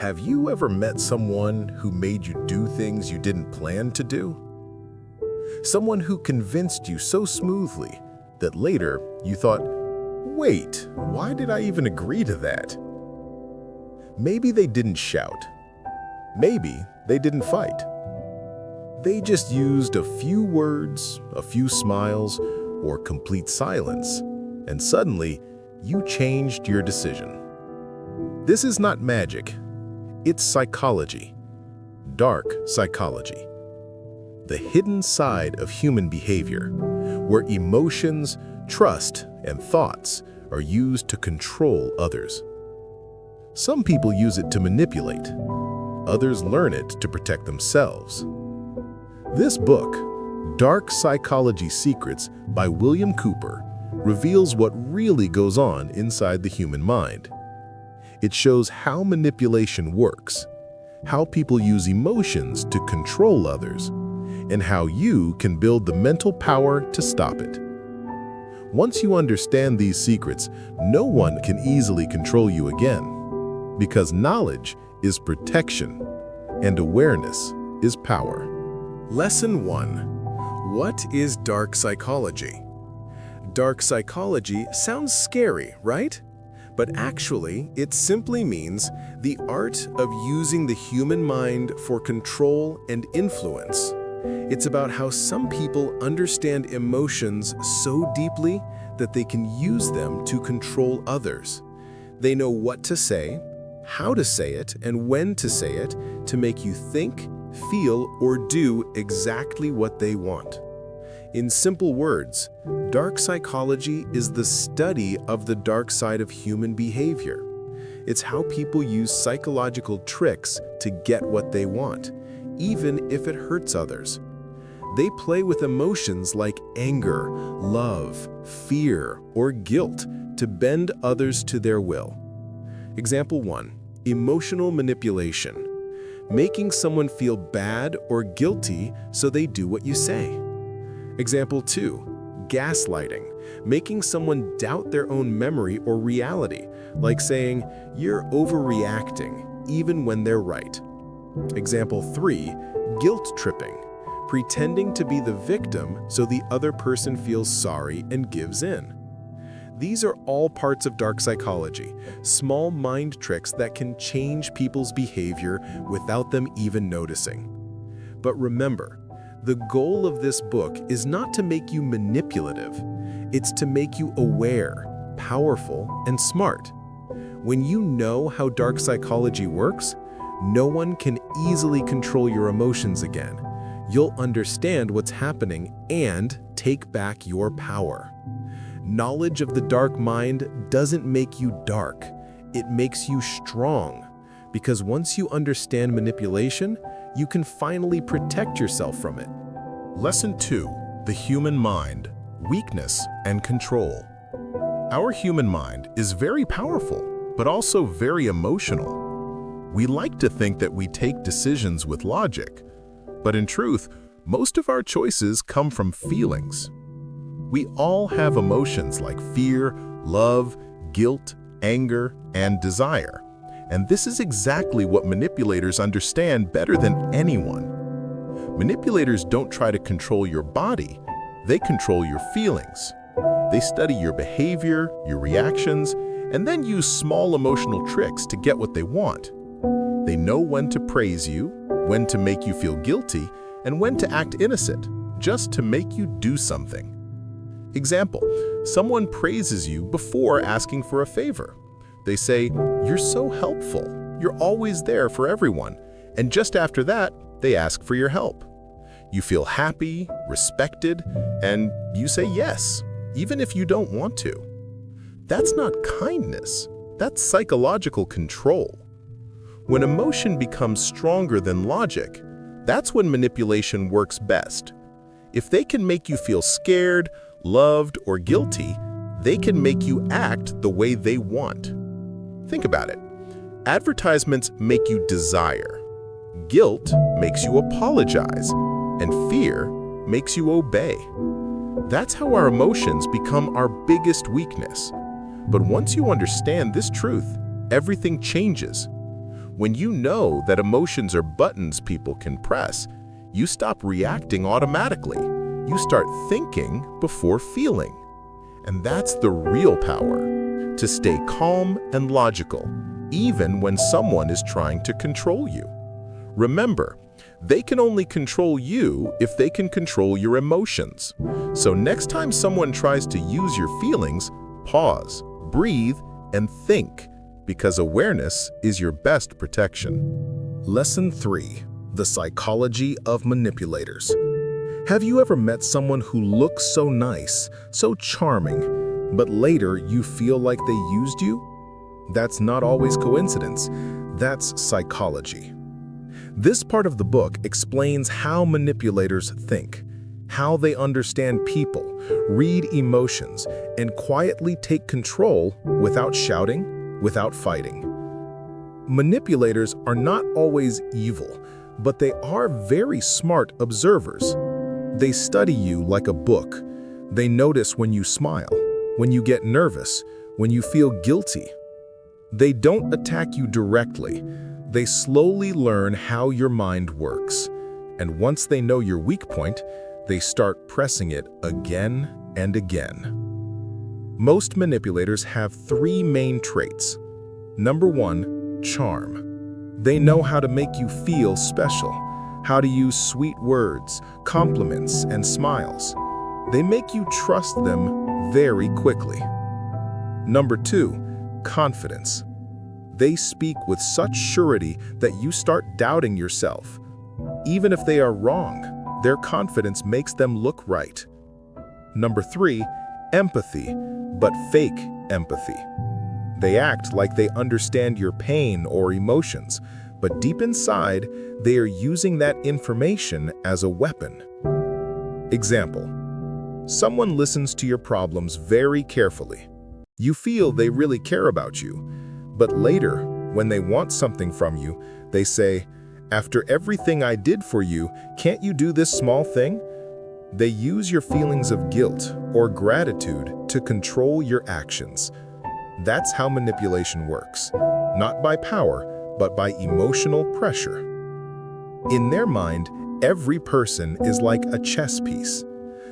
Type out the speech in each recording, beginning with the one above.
Have you ever met someone who made you do things you didn't plan to do? Someone who convinced you so smoothly that later you thought, wait, why did I even agree to that? Maybe they didn't shout. Maybe they didn't fight. They just used a few words, a few smiles, or complete silence, and suddenly you changed your decision. This is not magic. It's psychology. Dark psychology. The hidden side of human behavior, where emotions, trust, and thoughts are used to control others. Some people use it to manipulate. Others learn it to protect themselves. This book, Dark Psychology Secrets by William Cooper, reveals what really goes on inside the human mind. It shows how manipulation works, how people use emotions to control others, and how you can build the mental power to stop it. Once you understand these secrets, no one can easily control you again, because knowledge is protection and awareness is power. Lesson 1. What is dark psychology? Dark psychology sounds scary, right? But actually, it simply means the art of using the human mind for control and influence. It's about how some people understand emotions so deeply that they can use them to control others. They know what to say, how to say it, and when to say it to make you think, feel, or do exactly what they want. In simple words, dark psychology is the study of the dark side of human behavior. It's how people use psychological tricks to get what they want, even if it hurts others. They play with emotions like anger, love, fear, or guilt to bend others to their will. Example 1. Emotional manipulation. Making someone feel bad or guilty so they do what you say. Example 2. Gaslighting. Making someone doubt their own memory or reality, like saying, "You're overreacting," even when they're right. Example 3. Guilt tripping. Pretending to be the victim so the other person feels sorry and gives in. These are all parts of dark psychology, small mind tricks that can change people's behavior without them even noticing. But remember, the goal of this book is not to make you manipulative. It's to make you aware, powerful, and smart. When you know how dark psychology works, no one can easily control your emotions again. You'll understand what's happening and take back your power. Knowledge of the dark mind doesn't make you dark. It makes you strong. Because once you understand manipulation, you can finally protect yourself from it. Lesson 2. The human mind, weakness and control. Our human mind is very powerful, but also very emotional. We like to think that we take decisions with logic, but in truth, most of our choices come from feelings. We all have emotions like fear, love, guilt, anger, and desire. And this is exactly what manipulators understand better than anyone. Manipulators don't try to control your body, they control your feelings. They study your behavior, your reactions, and then use small emotional tricks to get what they want. They know when to praise you, when to make you feel guilty, and when to act innocent, just to make you do something. Example, someone praises you before asking for a favor. They say, "You're so helpful, you're always there for everyone," and just after that, they ask for your help. You feel happy, respected, and you say yes, even if you don't want to. That's not kindness, that's psychological control. When emotion becomes stronger than logic, that's when manipulation works best. If they can make you feel scared, loved, or guilty, they can make you act the way they want. Think about it. Advertisements make you desire. Guilt makes you apologize, and fear makes you obey. That's how our emotions become our biggest weakness. But once you understand this truth, everything changes. When you know that emotions are buttons people can press, you stop reacting automatically. You start thinking before feeling. And that's the real power, to stay calm and logical, even when someone is trying to control you. Remember, they can only control you if they can control your emotions. So next time someone tries to use your feelings, pause, breathe, and think, because awareness is your best protection. Lesson 3. The psychology of manipulators. Have you ever met someone who looks so nice, so charming, but later you feel like they used you? That's not always coincidence. That's psychology. This part of the book explains how manipulators think, how they understand people, read emotions, and quietly take control without shouting, without fighting. Manipulators are not always evil, but they are very smart observers. They study you like a book. They notice when you smile, when you get nervous, when you feel guilty. They don't attack you directly. They slowly learn how your mind works. And once they know your weak point, they start pressing it again and again. Most manipulators have 3 main traits. Number 1, charm. They know how to make you feel special, how to use sweet words, compliments, and smiles. They make you trust them very quickly. Number 2, confidence. They speak with such surety that you start doubting yourself. Even if they are wrong, their confidence makes them look right. Number 3, empathy, but fake empathy. They act like they understand your pain or emotions, but deep inside, they are using that information as a weapon. Example: someone listens to your problems very carefully. You feel they really care about you, but later, when they want something from you, they say, "After everything I did for you, can't you do this small thing?" They use your feelings of guilt or gratitude to control your actions. That's how manipulation works, not by power, but by emotional pressure. In their mind, every person is like a chess piece.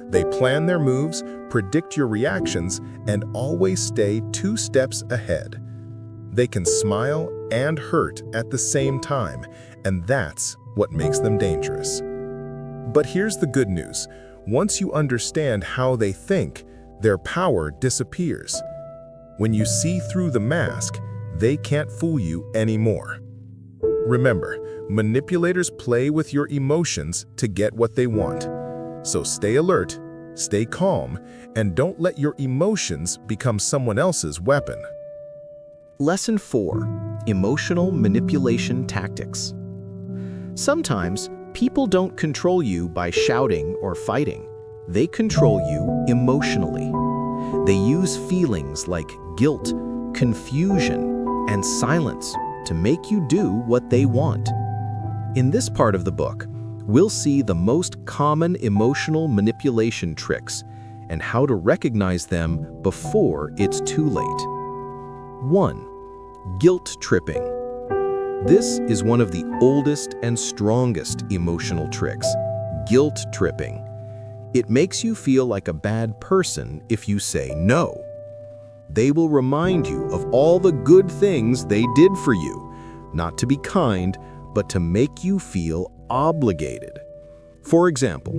They plan their moves, predict your reactions, and always stay 2 steps ahead. They can smile and hurt at the same time, and that's what makes them dangerous. But here's the good news. Once you understand how they think, their power disappears. When you see through the mask, they can't fool you anymore. Remember, manipulators play with your emotions to get what they want. So stay alert, stay calm, and don't let your emotions become someone else's weapon. Lesson 4. Emotional Manipulation Tactics. Sometimes, people don't control you by shouting or fighting. They control you emotionally. They use feelings like guilt, confusion, and silence to make you do what they want. In this part of the book, we'll see the most common emotional manipulation tricks and how to recognize them before it's too late. 1. Guilt tripping. This is one of the oldest and strongest emotional tricks, guilt tripping. It makes you feel like a bad person if you say no. They will remind you of all the good things they did for you, not to be kind, but to make you feel obligated. For example,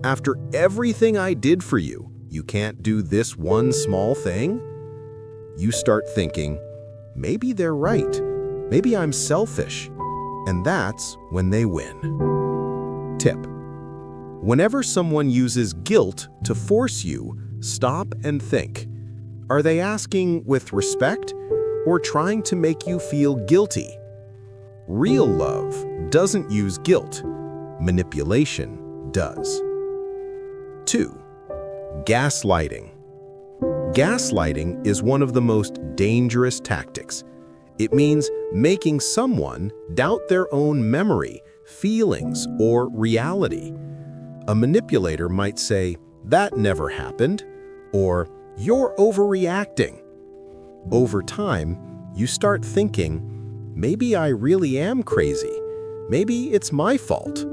after everything I did for you, you can't do this one small thing? You start thinking, maybe they're right. Maybe I'm selfish. And that's when they win. Tip: whenever someone uses guilt to force you, stop and think. Are they asking with respect or trying to make you feel guilty? Real love doesn't use guilt. Manipulation does. 2. Gaslighting. Gaslighting is one of the most dangerous tactics. It means making someone doubt their own memory, feelings, or reality. A manipulator might say, "That never happened," or "You're overreacting." Over time, you start thinking, maybe I really am crazy. Maybe it's my fault.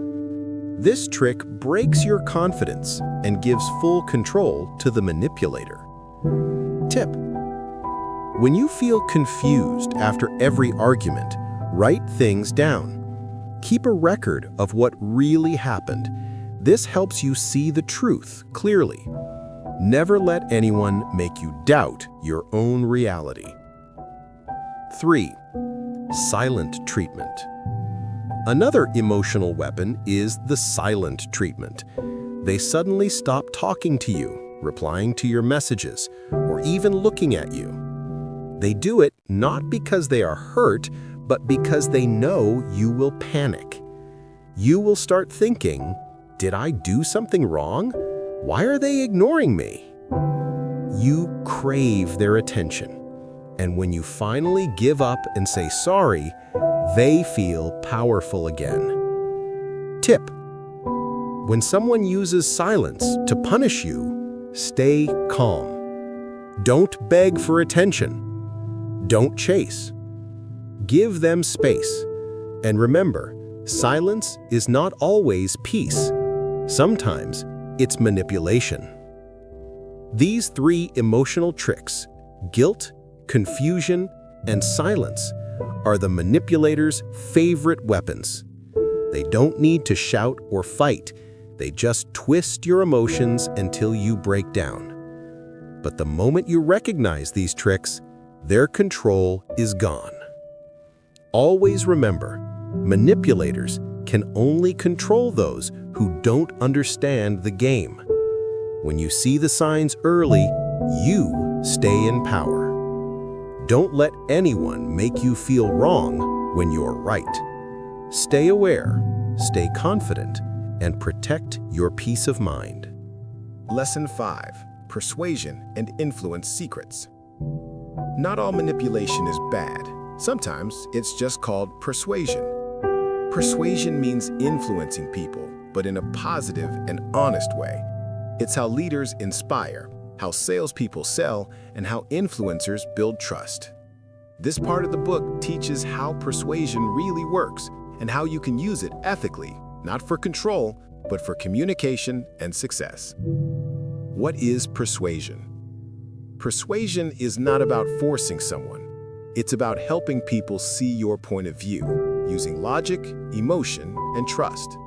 This trick breaks your confidence and gives full control to the manipulator. Tip: when you feel confused after every argument, write things down. Keep a record of what really happened. This helps you see the truth clearly. Never let anyone make you doubt your own reality. 3. Silent treatment. Another emotional weapon is the silent treatment. They suddenly stop talking to you, replying to your messages, or even looking at you. They do it not because they are hurt, but because they know you will panic. You will start thinking, did I do something wrong? Why are they ignoring me? You crave their attention. And when you finally give up and say sorry, they feel powerful again. Tip: when someone uses silence to punish you, stay calm. Don't beg for attention. Don't chase. Give them space. And remember, silence is not always peace. Sometimes it's manipulation. These 3 emotional tricks, guilt, confusion, and silence, are the manipulator's favorite weapons. They don't need to shout or fight. They just twist your emotions until you break down. But the moment you recognize these tricks, their control is gone. Always remember, manipulators can only control those who don't understand the game. When you see the signs early, you stay in power. Don't let anyone make you feel wrong when you're right. Stay aware, stay confident, and protect your peace of mind. Lesson 5. Persuasion and Influence Secrets. Not all manipulation is bad. Sometimes it's just called persuasion. Persuasion means influencing people, but in a positive and honest way. It's how leaders inspire, how salespeople sell, and how influencers build trust. This part of the book teaches how persuasion really works and how you can use it ethically, not for control, but for communication and success. What is persuasion? Persuasion is not about forcing someone. It's about helping people see your point of view, using logic, emotion, and trust.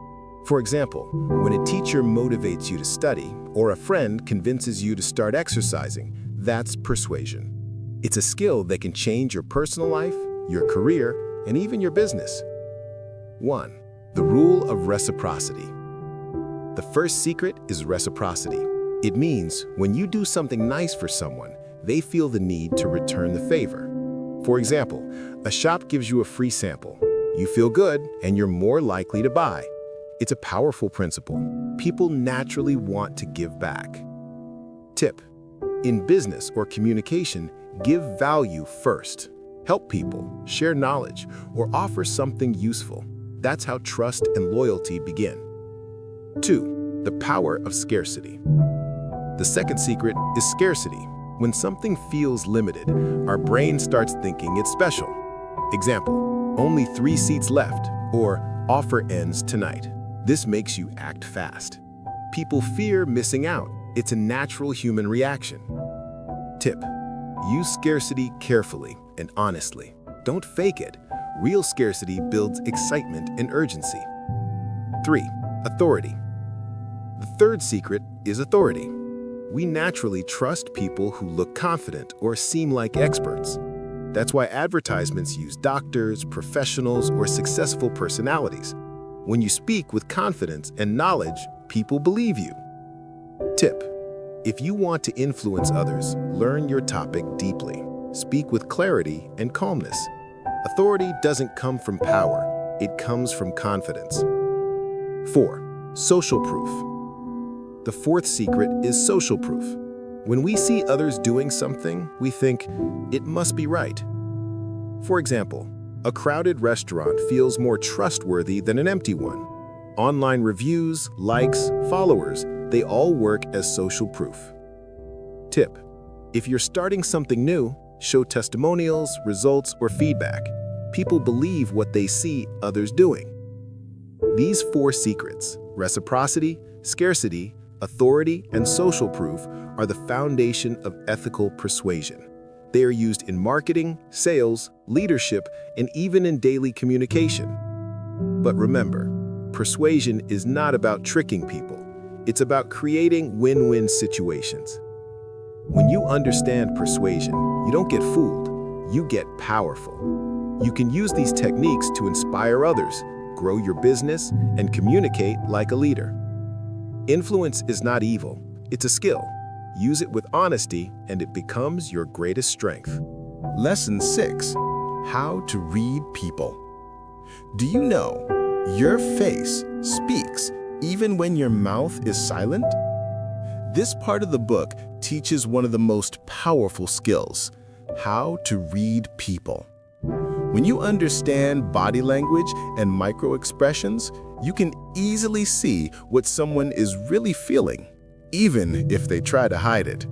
For example, when a teacher motivates you to study, or a friend convinces you to start exercising, that's persuasion. It's a skill that can change your personal life, your career, and even your business. 1. The rule of reciprocity. The first secret is reciprocity. It means when you do something nice for someone, they feel the need to return the favor. For example, a shop gives you a free sample. You feel good, and you're more likely to buy. It's a powerful principle. People naturally want to give back. Tip: in business or communication, give value first. Help people, share knowledge, or offer something useful. That's how trust and loyalty begin. 2. The power of scarcity. The second secret is scarcity. When something feels limited, our brain starts thinking it's special. Example: only 3 seats left, or offer ends tonight. This makes you act fast. People fear missing out. It's a natural human reaction. Tip: use scarcity carefully and honestly. Don't fake it. Real scarcity builds excitement and urgency. 3. Authority. The third secret is authority. We naturally trust people who look confident or seem like experts. That's why advertisements use doctors, professionals, or successful personalities. When you speak with confidence and knowledge, people believe you. Tip: if you want to influence others, learn your topic deeply. Speak with clarity and calmness. Authority doesn't come from power, it comes from confidence. 4. Social proof. The fourth secret is social proof. When we see others doing something, we think, it must be right. For example, a crowded restaurant feels more trustworthy than an empty one. Online reviews, likes, followers, they all work as social proof. Tip: if you're starting something new, show testimonials, results, or feedback. people believe what they see others doing. These 4 secrets, reciprocity, scarcity, authority, and social proof, are the foundation of ethical persuasion. They are used in marketing, sales, leadership, and even in daily communication. But remember, persuasion is not about tricking people. It's about creating win-win situations. When you understand persuasion, you don't get fooled, you get powerful. You can use these techniques to inspire others, grow your business, and communicate like a leader. Influence is not evil, it's a skill. Use it with honesty, and it becomes your greatest strength. Lesson 6. How to read people. Do you know your face speaks even when your mouth is silent? This part of the book teaches one of the most powerful skills, how to read people. When you understand body language and micro-expressions, you can easily see what someone is really feeling, even if they try to hide it.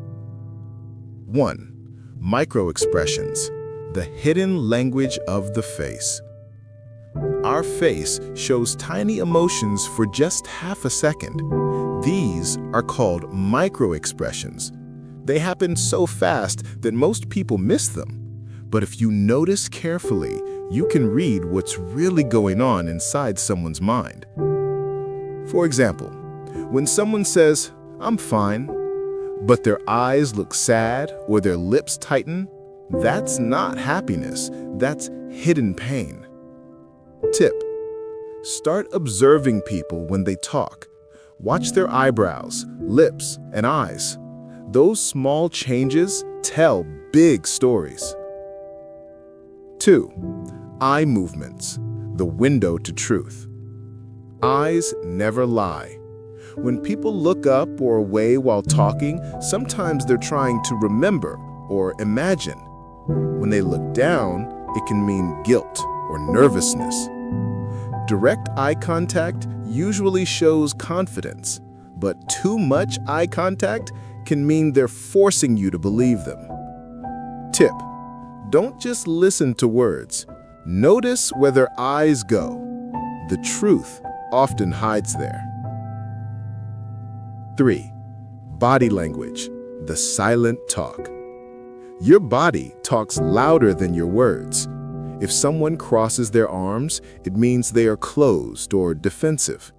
1. Micro-expressions, the hidden language of the face. Our face shows tiny emotions for just half a second. These are called micro-expressions. They happen so fast that most people miss them. But if you notice carefully, you can read what's really going on inside someone's mind. For example, when someone says, "I'm fine," but their eyes look sad or their lips tighten, that's not happiness, that's hidden pain. Tip: start observing people when they talk. Watch their eyebrows, lips, and eyes. Those small changes tell big stories. 2. Eye movements, the window to truth. Eyes never lie. When people look up or away while talking, sometimes they're trying to remember or imagine. When they look down, it can mean guilt or nervousness. Direct eye contact usually shows confidence, but too much eye contact can mean they're forcing you to believe them. Tip: don't just listen to words. Notice where their eyes go. The truth often hides there. 3. Body language, the silent talk. Your body talks louder than your words. If someone crosses their arms, it means they are closed or defensive.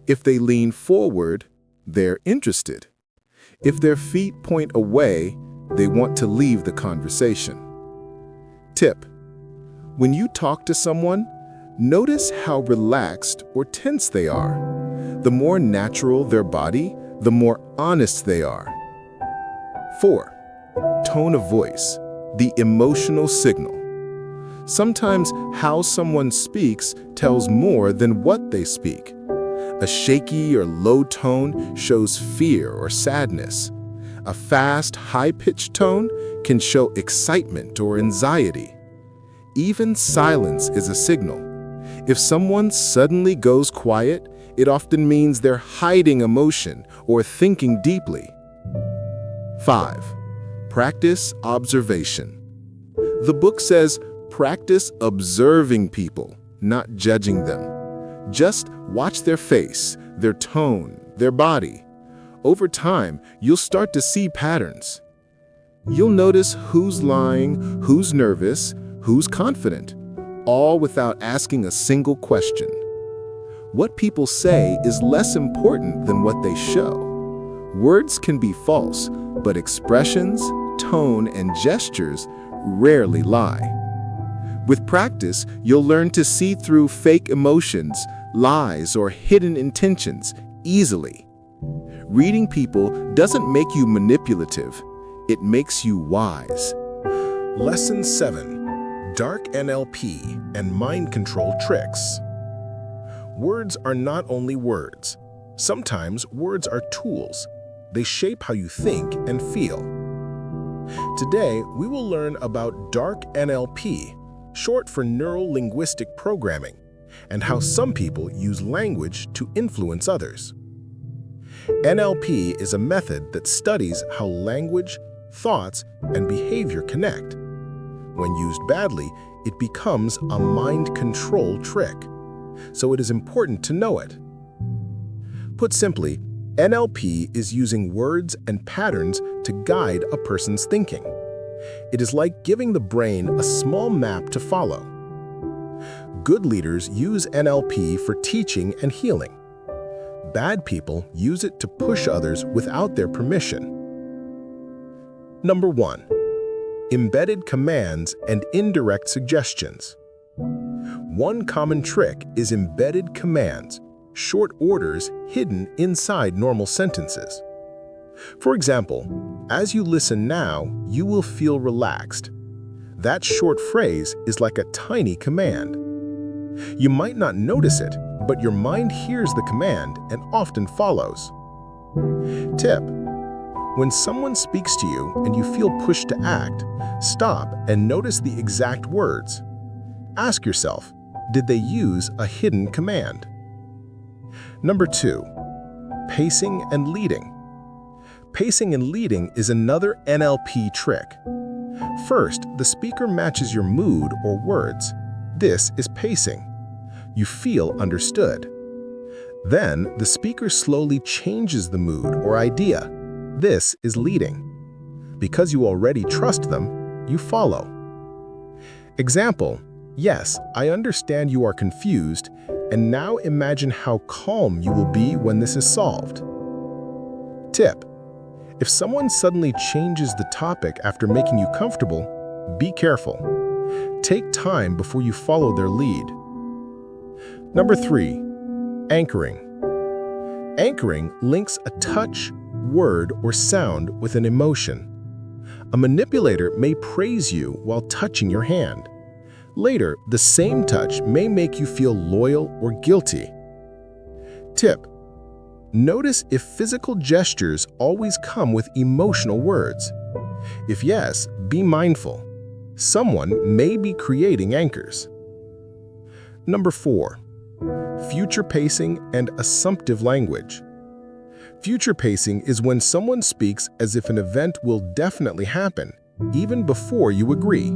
If they lean forward, they're interested. If their feet point away, they want to leave the conversation. Tip: when you talk to someone, notice how relaxed or tense they are. The more natural their body, the more honest they are. 4. Tone of voice, the emotional signal. Sometimes how someone speaks tells more than what they speak. A shaky or low tone shows fear or sadness. A fast, high-pitched tone can show excitement or anxiety. Even silence is a signal. If someone suddenly goes quiet, it often means they're hiding emotion or thinking deeply. 5. Practice observation. The book says, practice observing people, not judging them. Just watch their face, their tone, their body. Over time, you'll start to see patterns. You'll notice who's lying, who's nervous, who's confident, all without asking a single question. What people say is less important than what they show. Words can be false, but expressions, tone, and gestures rarely lie. With practice, you'll learn to see through fake emotions, lies, or hidden intentions easily. Reading people doesn't make you manipulative, it makes you wise. Lesson 7. Dark NLP and Mind Control Tricks. Words are not only words. Sometimes words are tools. They shape how you think and feel. Today, we will learn about dark NLP, short for Neuro-Linguistic Programming, and how some people use language to influence others. NLP is a method that studies how language, thoughts, and behavior connect. When used badly, it becomes a mind control trick. So it is important to know it. Put simply, NLP is using words and patterns to guide a person's thinking. It is like giving the brain a small map to follow. Good leaders use NLP for teaching and healing. Bad people use it to push others without their permission. Number 1. Embedded commands and indirect suggestions. One common trick is embedded commands, short orders hidden inside normal sentences. For example, as you listen now, you will feel relaxed. That short phrase is like a tiny command. You might not notice it, but your mind hears the command and often follows. Tip: when someone speaks to you and you feel pushed to act, stop and notice the exact words. Ask yourself, did they use a hidden command? Number 2. Pacing and leading. Pacing and leading is another NLP trick. First, the speaker matches your mood or words. This is pacing. You feel understood. Then, the speaker slowly changes the mood or idea. This is leading. Because you already trust them, you follow. Example: yes, I understand you are confused, and now imagine how calm you will be when this is solved. Tip: if someone suddenly changes the topic after making you comfortable, be careful. Take time before you follow their lead. Number 3. Anchoring. Anchoring links a touch, word, or sound with an emotion. A manipulator may praise you while touching your hand. Later, the same touch may make you feel loyal or guilty. Tip: notice if physical gestures always come with emotional words. If yes, be mindful. Someone may be creating anchors. Number 4. Future pacing and assumptive language. Future pacing is when someone speaks as if an event will definitely happen, even before you agree.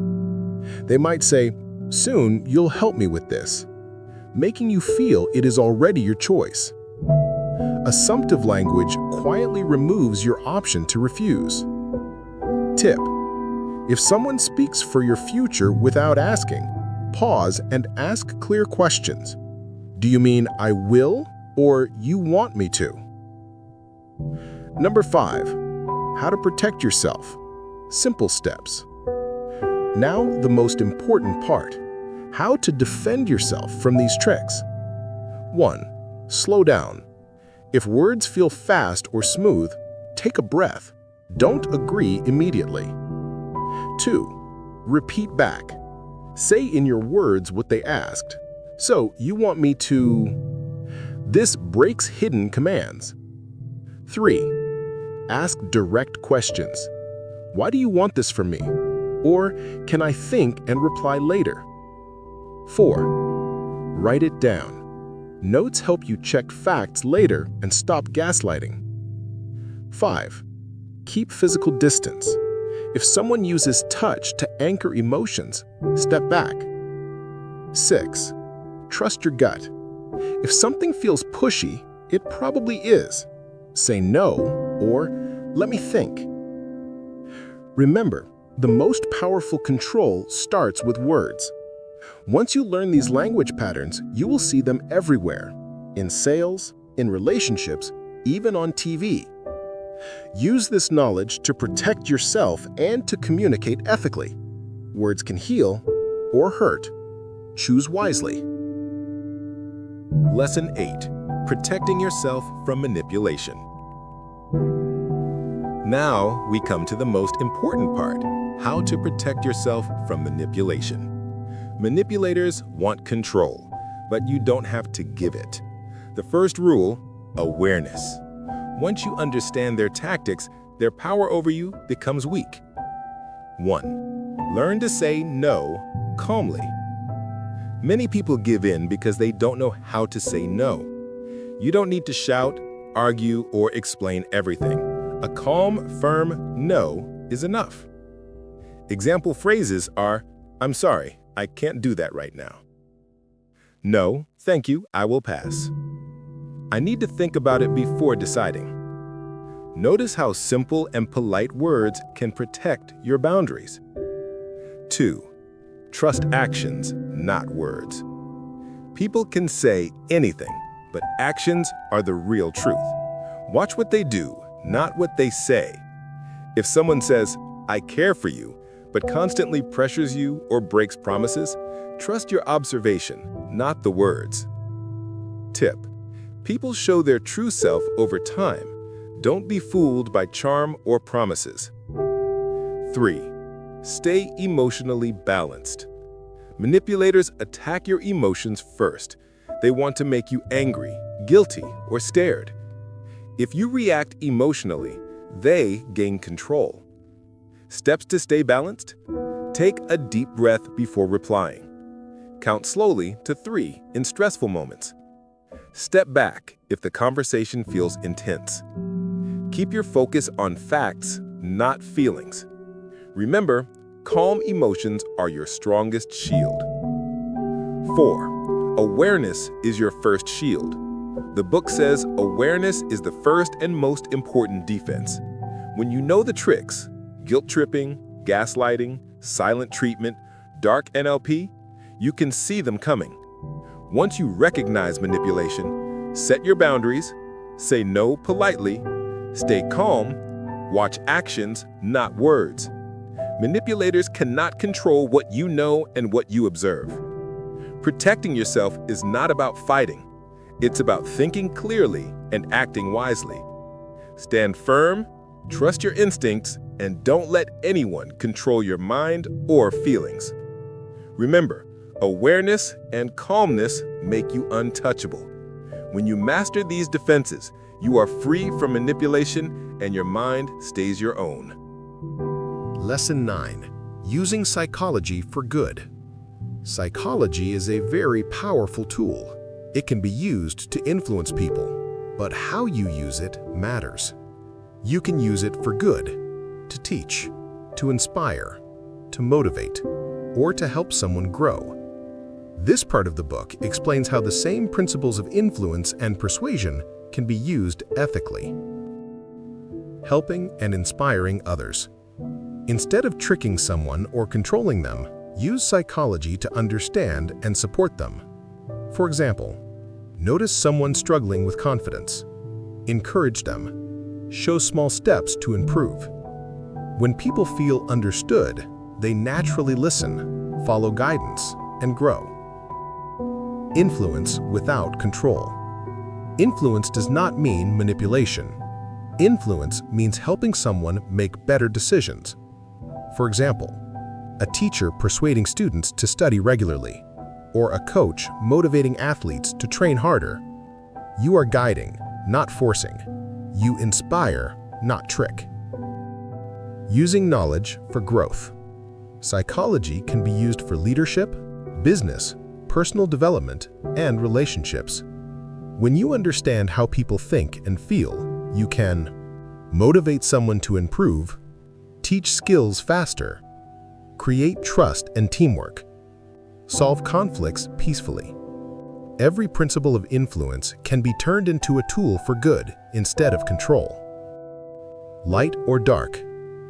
They might say, "Soon you'll help me with this," making you feel it is already your choice. Assumptive language quietly removes your option to refuse. Tip: if someone speaks for your future without asking, pause and ask clear questions. Do you mean I will, or you want me to? Number 5. How to protect yourself. Simple steps. Now the most important part. How to defend yourself from these tricks. 1. Slow down. If words feel fast or smooth, take a breath. Don't agree immediately. 2. Repeat back. Say in your words what they asked. So, you want me to... This breaks hidden commands. 3. Ask direct questions. Why do you want this from me? Or can I think and reply later? 4. Write it down. Notes help you check facts later and stop gaslighting. 5. Keep physical distance. If someone uses touch to anchor emotions, step back. 6. Trust your gut. If something feels pushy, it probably is. Say no or let me think. Remember, the most powerful control starts with words. Once you learn these language patterns, you will see them everywhere. In sales, in relationships, even on TV. Use this knowledge to protect yourself and to communicate ethically. Words can heal or hurt. Choose wisely. Lesson 8. Protecting yourself from manipulation. Now we come to the most important part, how to protect yourself from manipulation. Manipulators want control, but you don't have to give it. The first rule, awareness. Once you understand their tactics, their power over you becomes weak. 1. Learn to say no calmly. Many people give in because they don't know how to say no. You don't need to shout, argue, or explain everything. A calm, firm no is enough. Example phrases are, "I'm sorry, I can't do that right now. No, thank you, I will pass. I need to think about it before deciding. Notice how simple and polite words can protect your boundaries. 2. Trust actions, not words. People can say anything, but actions are the real truth. Watch what they do, not what they say. If someone says, "I care for you," but constantly pressures you or breaks promises, trust your observation, not the words. Tip: people show their true self over time. Don't be fooled by charm or promises. 3. Stay emotionally balanced. Manipulators attack your emotions first. They want to make you angry, guilty, or scared. If you react emotionally, they gain control. Steps to stay balanced? Take a deep breath before replying. Count slowly to 3 in stressful moments. Step back if the conversation feels intense. Keep your focus on facts, not feelings. Remember, calm emotions are your strongest shield. 4. Awareness is your first shield. The book says awareness is the first and most important defense. When you know the tricks, guilt tripping, gaslighting, silent treatment, dark NLP, you can see them coming. Once you recognize manipulation, set your boundaries, say no politely, stay calm, watch actions, not words. Manipulators cannot control what you know and what you observe. Protecting yourself is not about fighting. It's about thinking clearly and acting wisely. Stand firm, trust your instincts, and don't let anyone control your mind or feelings. Remember, awareness and calmness make you untouchable. When you master these defenses, you are free from manipulation and your mind stays your own. Lesson 9. Using psychology for good. Psychology is a very powerful tool. It can be used to influence people, but how you use it matters. You can use it for good, to teach, to inspire, to motivate, or to help someone grow. This part of the book explains how the same principles of influence and persuasion can be used ethically. Helping and inspiring others. Instead of tricking someone or controlling them, use psychology to understand and support them. For example, notice someone struggling with confidence. Encourage them. Show small steps to improve. When people feel understood, they naturally listen, follow guidance, and grow. Influence without control. Influence does not mean manipulation. Influence means helping someone make better decisions. For example, a teacher persuading students to study regularly, or a coach motivating athletes to train harder. You are guiding, not forcing. You inspire, not trick. Using knowledge for growth. Psychology can be used for leadership, business, personal development, and relationships. When you understand how people think and feel, you can motivate someone to improve, teach skills faster, create trust and teamwork, solve conflicts peacefully. Every principle of influence can be turned into a tool for good instead of control. Light or dark,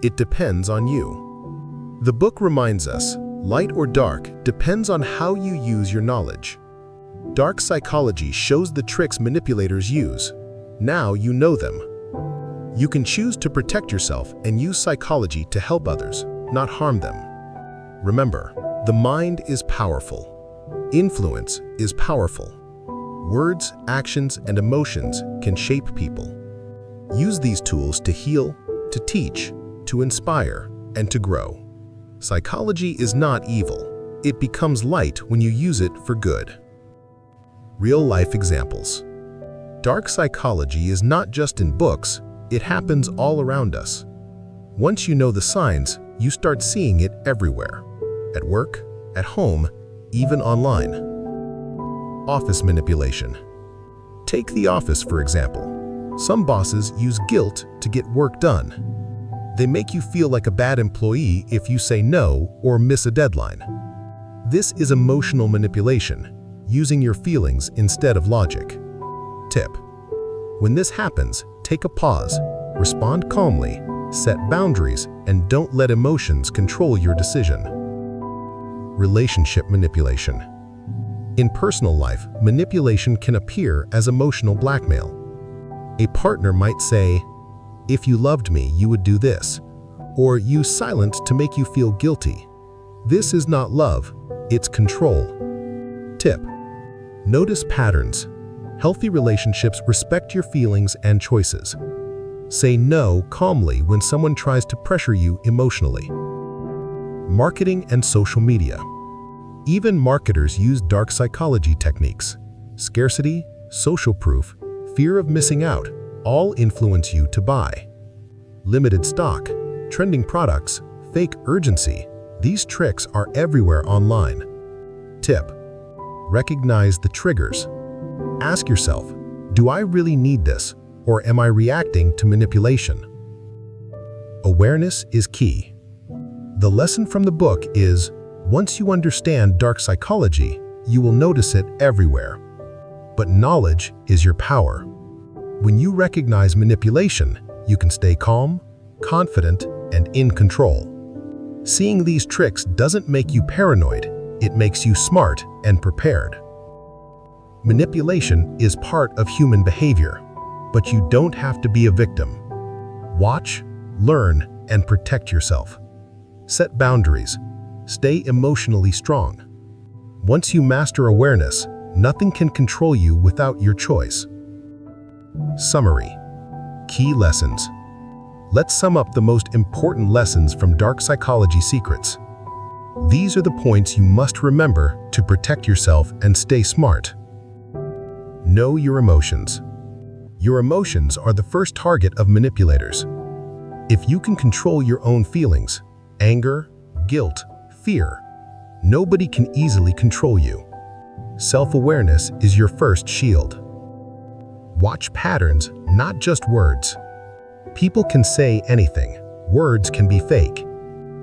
it depends on you. The book reminds us, light or dark depends on how you use your knowledge. Dark psychology shows the tricks manipulators use. Now you know them. You can choose to protect yourself and use psychology to help others, not harm them. Remember, the mind is powerful. Influence is powerful. Words, actions, and emotions can shape people. Use these tools to heal, to teach, to inspire, and to grow. Psychology is not evil. It becomes light when you use it for good. Real-life examples. Dark psychology is not just in books, it happens all around us. Once you know the signs, you start seeing it everywhere. At work, at home, even online. Office manipulation. Take the office, for example. Some bosses use guilt to get work done. They make you feel like a bad employee if you say no or miss a deadline. This is emotional manipulation, using your feelings instead of logic. Tip: when this happens, take a pause, respond calmly, set boundaries, and don't let emotions control your decision. Relationship manipulation. In personal life, manipulation can appear as emotional blackmail. A partner might say, "If you loved me, you would do this," or use silence to make you feel guilty. This is not love, it's control. Tip: notice patterns. Healthy relationships respect your feelings and choices. Say no calmly when someone tries to pressure you emotionally. Marketing and social media. Even marketers use dark psychology techniques. Scarcity, social proof, fear of missing out all influence you to buy. Limited stock, trending products, fake urgency. These tricks are everywhere online. Tip: recognize the triggers. Ask yourself, do I really need this, or am I reacting to manipulation? Awareness is key. The lesson from the book is, once you understand dark psychology, you will notice it everywhere. But knowledge is your power. When you recognize manipulation, you can stay calm, confident, and in control. Seeing these tricks doesn't make you paranoid, it makes you smart and prepared. Manipulation is part of human behavior, but you don't have to be a victim. Watch, learn, and protect yourself. Set boundaries. Stay emotionally strong. Once you master awareness, nothing can control you without your choice. Summary. Key lessons. Let's sum up the most important lessons from Dark Psychology Secrets. These are the points you must remember to protect yourself and stay smart. Know your emotions. Your emotions are the first target of manipulators. If you can control your own feelings, anger, guilt, fear, nobody can easily control you. Self-awareness is your first shield. Watch patterns, not just words. People can say anything. Words can be fake.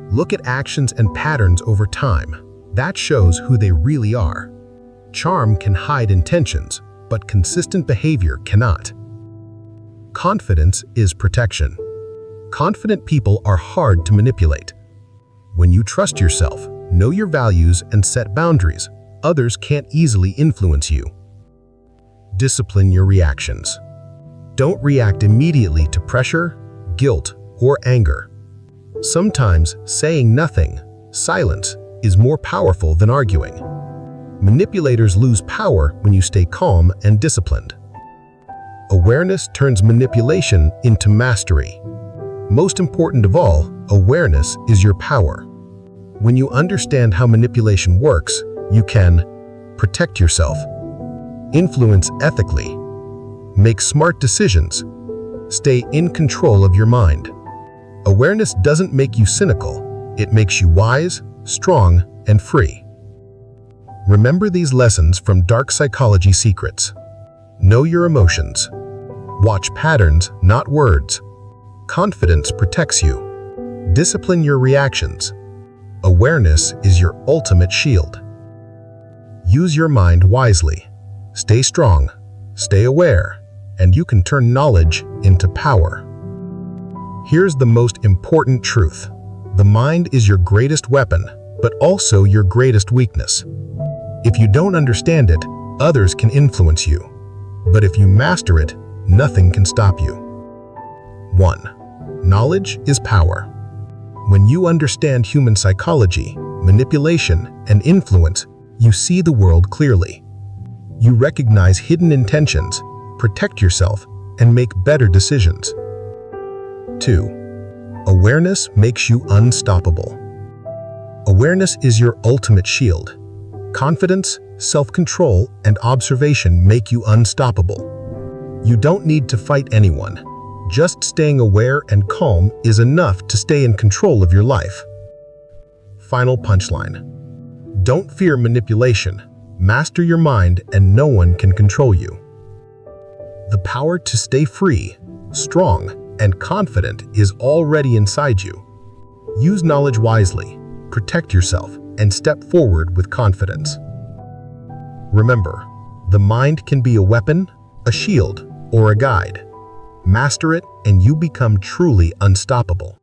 Look at actions and patterns over time. That shows who they really are. Charm can hide intentions, but consistent behavior cannot. Confidence is protection. Confident people are hard to manipulate. When you trust yourself, know your values, and set boundaries, others can't easily influence you. Discipline your reactions. Don't react immediately to pressure, guilt, or anger. Sometimes saying nothing, silence, is more powerful than arguing. Manipulators lose power when you stay calm and disciplined. Awareness turns manipulation into mastery. Most important of all, awareness is your power. When you understand how manipulation works, you can protect yourself, influence ethically, make smart decisions, stay in control of your mind. Awareness doesn't make you cynical, it makes you wise, strong, and free. Remember these lessons from Dark Psychology Secrets. Know your emotions. Watch patterns, not words. Confidence protects you. Discipline your reactions. Awareness is your ultimate shield. Use your mind wisely. Stay strong, stay aware, and you can turn knowledge into power. Here's the most important truth. The mind is your greatest weapon, but also your greatest weakness. If you don't understand it, others can influence you. But if you master it, nothing can stop you. 1. Knowledge is power. When you understand human psychology, manipulation, and influence, you see the world clearly. You recognize hidden intentions, protect yourself, and make better decisions. 2. Awareness makes you unstoppable. Awareness is your ultimate shield. Confidence, self-control, and observation make you unstoppable. You don't need to fight anyone. Just staying aware and calm is enough to stay in control of your life. Final punchline. Don't fear manipulation. Master your mind and no one can control you. The power to stay free, strong, and confident is already inside you. Use knowledge wisely, protect yourself, and step forward with confidence. Remember, the mind can be a weapon, a shield, or a guide. Master it, and you become truly unstoppable.